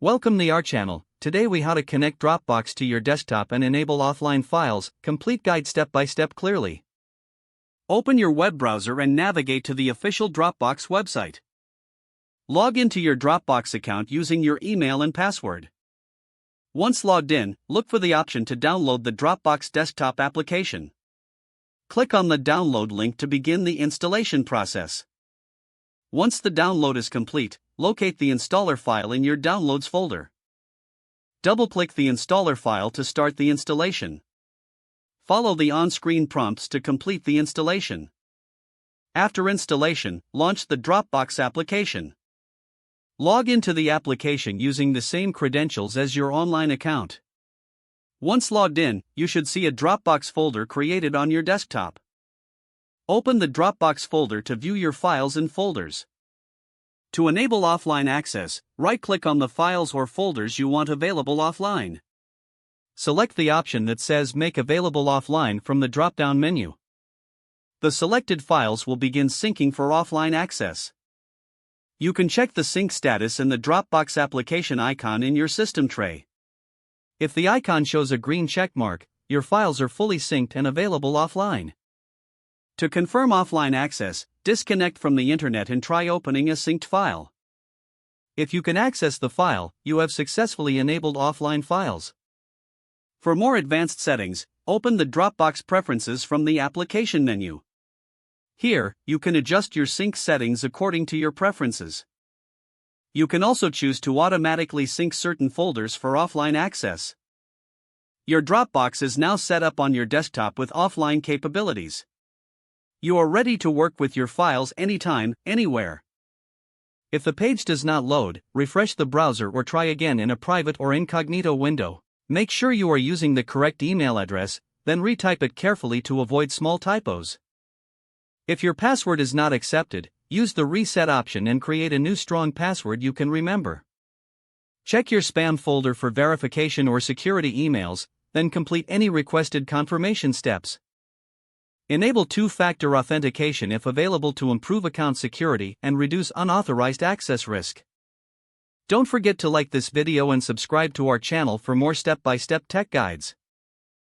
Welcome to our channel. Today we how to connect Dropbox to your desktop and enable offline files. Complete guide step by step clearly. Open your web browser and navigate to the official Dropbox website. Log into your Dropbox account using your email and password. Once logged in, look for the option to download the Dropbox desktop application. Click on the download link to begin the installation process. Once the download is complete, locate the installer file in your Downloads folder. Double-click the installer file to start the installation. Follow the on-screen prompts to complete the installation. After installation, launch the Dropbox application. Log into the application using the same credentials as your online account. Once logged in, you should see a Dropbox folder created on your desktop. Open the Dropbox folder to view your files and folders. To enable offline access, right-click on the files or folders you want available offline. Select the option that says Make Available Offline from the drop-down menu. The selected files will begin syncing for offline access. You can check the sync status in the Dropbox application icon in your system tray. If the icon shows a green check mark, your files are fully synced and available offline. To confirm offline access, disconnect from the internet and try opening a synced file. If you can access the file, you have successfully enabled offline files. For more advanced settings, open the Dropbox preferences from the application menu. Here, you can adjust your sync settings according to your preferences. You can also choose to automatically sync certain folders for offline access. Your Dropbox is now set up on your desktop with offline capabilities. You are ready to work with your files anytime, anywhere. If the page does not load, refresh the browser or try again in a private or incognito window. Make sure you are using the correct email address, then retype it carefully to avoid small typos. If your password is not accepted, use the reset option and create a new strong password you can remember. Check your spam folder for verification or security emails, then complete any requested confirmation steps. Enable two-factor authentication if available to improve account security and reduce unauthorized access risk. Don't forget to like this video and subscribe to our channel for more step-by-step tech guides.